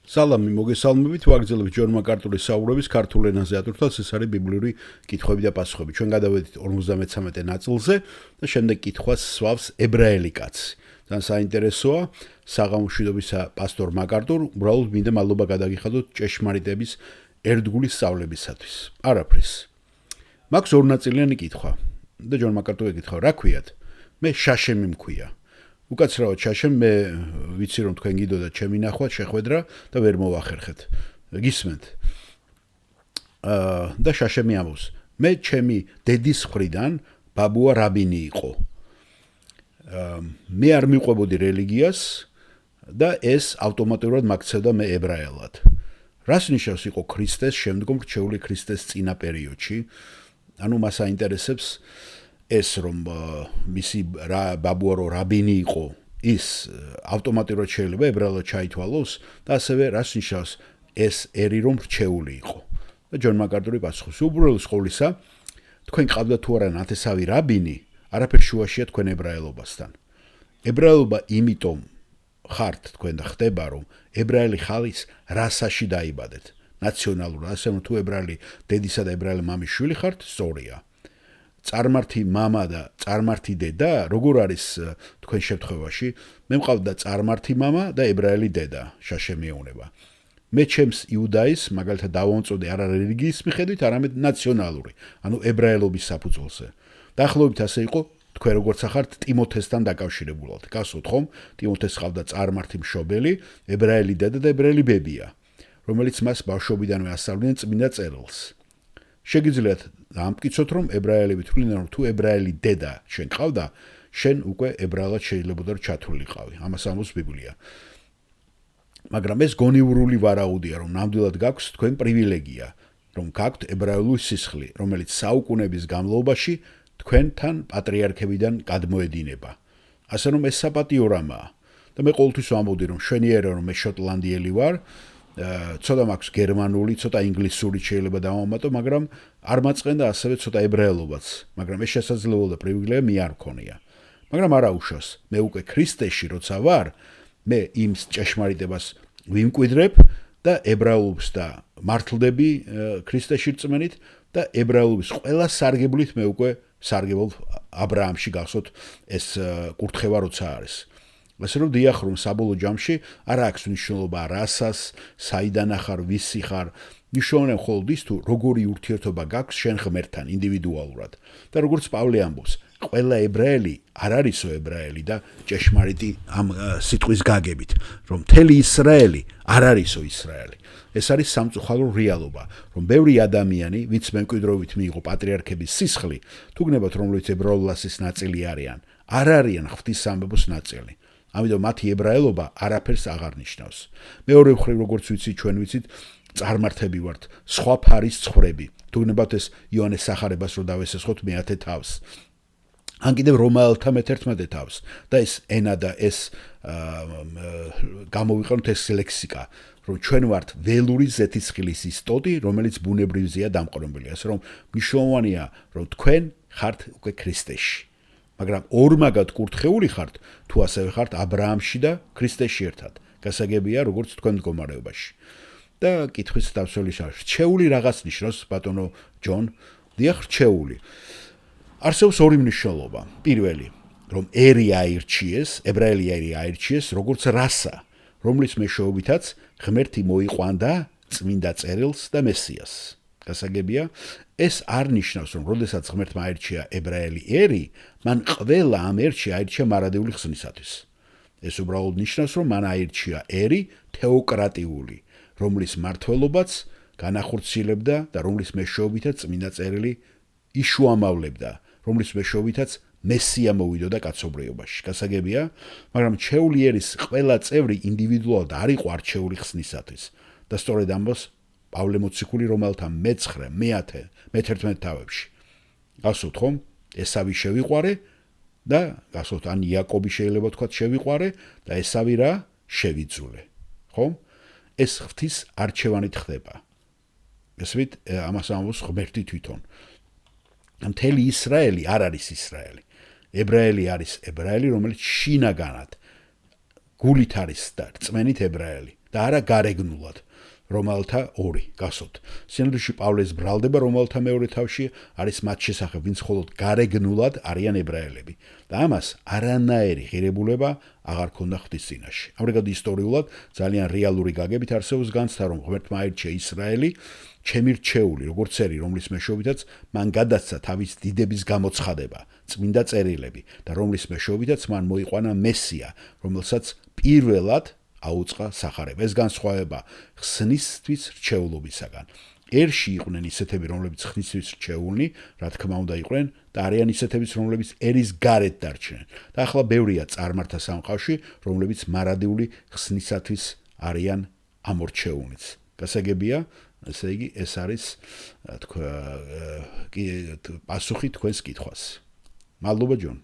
სალამი მოგესალმებით, ვაგრძელებთ ჯონ მაკარტურის საუბრების ქართულ ენაზე ატვირთვას, ეს არის ბიბლიური კითხვები და პასუხები. ჩვენ გადავედით 53 ნაწილზე და შემდეგ კითხვას სვავს ებრაელი კაცი. ძალიან საინტერესოა, საღამო მშვიდობისა პასტორ მაკარტურ, უბრალოდ მინდა მადლობა გადაგიხადოთ ჭეშმარიტების ერთგული სწავლებისათვის. არაფრის. მაქვს ორნაწილიანი კითხვა და ჯონ მაკარტური ეკითხა, რა ქვიათ? მე შაშემი მქვია. უკაცრავად შაშემ, მე ვიცი რომ თქვენ გიდოდა ჩემი ნახვა, შეხვედრა და ვერ მოვახერხეთ. გისმენთ? და შაშემი ამბობს, მე ჩემი დედის მხრიდან ბაბუა რაბინი იყო. მე არ მიყვებოდი რელიგიას და ეს ავტომატურად მაქცევდა მე ებრაელად. რას ნიშნავს იყო ქრისტეს შემდგომ რჩეული ქრისტეს წინა პერიოდში? ანუ მას აინტერესებს ეს რომ მისი ბაბუა რო რაბინი იყო, ის ავტომატურად შეიძლება ებრაელად ჩაითვალოს და ასევე რას ნიშნავს ეს ერი რომ რჩეული იყო. და ჯონ მაკარტური პასუხობს, უბრალოდ სკოლისა, თქვენ ყავდა თუ არა ნათესავი რაბინი, არაფერ შუაშია თქვენ ებრაელობასთან. ებრაელობა იმიტომ ხართ თქვენ და ხდება რომ ებრაელი ხალის რასაში დაიბადეთ, ნაციონალურად, ასე რომ თუ ებრაელი დედისა და ებრაელი მამის შვილი ხართ, სწორია. წარმართი მამა და წარმართი დედა, როგორ არის თქვენ შემთხვევაში? მე მყავდა წარმართი მამა და ებრაელი დედა, შაშემი ეუბნება. მე ჩემს იუდაის, მაგალითად დავამწოდე არა რელიგიის მიხედვით, არამედ ნაციონალური, ანუ ებრაელობის საფუძველზე. დაახლოებით ასე იყო, თქვენ როგორც ახართ ტიმოთესთან დაკავშირებულად. გასვოთ ხომ? ტიმოთეს ყავდა წარმართი მშობელი, ებრაელი დედა და ებრაელი ბებია, რომელიც მას ბავშვობიდანვე ასწავლდნენ წმინდა წერილს. შეგიძლიათ ამტკიცოთ, რომ ებრაელები თვლიდნენ, რომ თუ ებრაელი დედა შენ ყავდა, შენ უკვე ებრაელად შეიძლებოდა რომ ჩათვლილიყავი. ამას ამბობს ბიბლია. მაგრამ ეს გონივრული ვარაუდია, რომ ნამდვილად გაქვს თქვენ პრივილეგია, რომ გაქვთ ებრაელური სისხლი, რომელიც საუკუნეების განმავლობაში თქვენთან პატრიარქებიდან გადმოედინება. ასე რომ ეს საპატიო რამაა. და მე ყოველთვის ვამბობდი, რომ შვენიერია, რომ მე შოტლანდიელი ვარ, ცოტა მაქვს გერმანული, ცოტა ინგლისური შეიძლება დავამატო, მაგრამ არ მაწყენდა ასევე ცოტა ებრაელობაც, მაგრამ ეს შესაძლებელი და პრივილეგია მე არ მქონია. მაგრამ არა უშავს, მე უკვე ქრისტეში როცა ვარ, მე იმ ჭეშმარიტებას ვიმკვიდრებ და ებრაელობს და მართლდები ქრისტეში რწმენით და ებრაელობის ყველა სარგებლით მე უკვე სარგებლობ აბრაამში გახსოვთ ეს კურთხევა როცა არის. ასე რომ დიახ რომ საბოლოო ჯამში არ აქვს მნიშვნელობა რასას, საიდან ახარ, ვისი ხარ, მნიშვნელოვანია მხოლოდ ის თუ როგორი ურთიერთობა გაქვს შენ ღმერთთან ინდივიდუალურად. და როგორც პავლე ამბობს, ყველა ებრაელი არ არისო ებრაელი და ჭეშმარიტი ამ სიტყვის გაგებით, რომ მთელი ისრაელი არ არისო ისრაელი. ეს არის სამწუხარო რეალობა, რომ ბევრი ადამიანი, ვინც მემკვიდრეობით მიიღო პატრიარქების სისხლი, თუ გნებათ რომლებიც ებრაელობის ნაწილი არიან, არ არიან ღვთისმსახურების ნაწილი. ამიტომ მათი ებრაელობა არაფერს აღარ ნიშნავს. მეორე მხრივ, როგორც ვიცით, ჩვენ ვიცით, წარმართები ვართ, სხვა ფარის ცხვრები. თუ გნებათ ეს იოანეს სახარებას რო დავესესხოთ მე-10 თავს. ან კიდევ რომაელთა მე-11 თავს და ეს ენა და ეს გამოვიყენოთ ეს ლექსიკა, რომ ჩვენ ვართ ველური ზეთისხილისისტოტი, რომელიც ბუნებრივზეა დამყრობილი. ასე რომ მნიშვნელოვანია, რომ თქვენ ხართ უკვე ქრისტეში. მაგრამ ორმაგად კურთხეული ხართ, თუ ასევე ხართ აბრაამში და ქრისტეში ერთად. გასაგებია, როგორც თქვენ მდგომარეობაში. და კითხვის დასვენის რჩეული რაღაც ნიშნავს, ბატონო ჯონ, დიახ, რჩეული. არსებობს ორი მნიშვნელობა. პირველი, რომ ერი აირჩიეს, ებრაელი ერი აირჩიეს, როგორც რასა, რომლის მეშვეობითაც ღმერთი მოიყვანდა წმინდა წერილს და მესიას. გასაგებია, ეს არ ნიშნავს, რომ როდესაც ღმერთმა აირჩია ებრაელი ერი, მან ყველა ამ ერთში აირჩია მარადიული ხსნისათვის. ეს უბრალოდ ნიშნავს, რომ მან აირჩია ერი თეოკრატიული, რომლის მართლობაც განახორციელებდა და რომლის მეშვეობითაც წმინდა წერილი იშუამავლებდა, რომლის მეშვეობითაც მესია მოვიდოდა კაცობრიობაში. გასაგებია, მაგრამ რჩეული ერის ყველა წევრი ინდივიდუალურად არ იყო არჩეული ხსნისათვის. და სწორედ ამბობს პავლე მოციქული რომელთა მე-9, მე-10, მე-11 თავებში. გასვოთ ხომ? ესავი შევიყვარე და გასვოთ ან იაკობი შეიძლება თქვა შევიყვარე და ესავი რა შევიძულე. ხომ? ეს ღვთის არჩევანით ხდება. ესვით ამას ამბობს ღმერთი თვითონ. მთელი ისრაელი არ არის ისრაელი. ებრაელი არის ებრაელი, რომელიც შინაგანად გულით არის და რწმენით ებრაელი. და არა გარეგნულად. რომელთა ორი გასოთ. სინოდში პავლეს ბრალდება რომელთა მეორე თავში არის მათ შესახებ, ვინც მხოლოდ გარეგნულად არიან ებრაელები და ამას არანაირი ღირებულება აღარ ქონდა ღვთის წინაშე. ამრიგად ისტორიულად ძალიან რეალური გაგებით არსებობს განცდა, რომ ღმერთმა აირჩია ისრაელი, ჩემი რჩეული, როგორც წერი, რომლის მეშვეობითაც მან გადასცა თავის დიდების გამოცხადება, წმინდა წერილები და რომლის მეშვეობითაც მან მოიყვანა მესია, რომელსაც პირველად აუწყა სახარება. ეს განსხვავება ხსნისთვის რჩეულობისაგან. ერში იყვნენ ისეთები, რომლებიც ხსნისთვის რჩეულნი, რა თქმა უნდა იყვნენ, და არიან ისეთებიც, რომლებიც ერის გარეთ დარჩნენ. და ახლა ბევრია წარმართა სამყაროში, რომლებიც მარადიული ხსნისათვის არიან ამორჩეულნიც. გასაგებია, ესე იგი, ეს არის პასუხი თქვენს კითხვას. მადლობა ჯონ.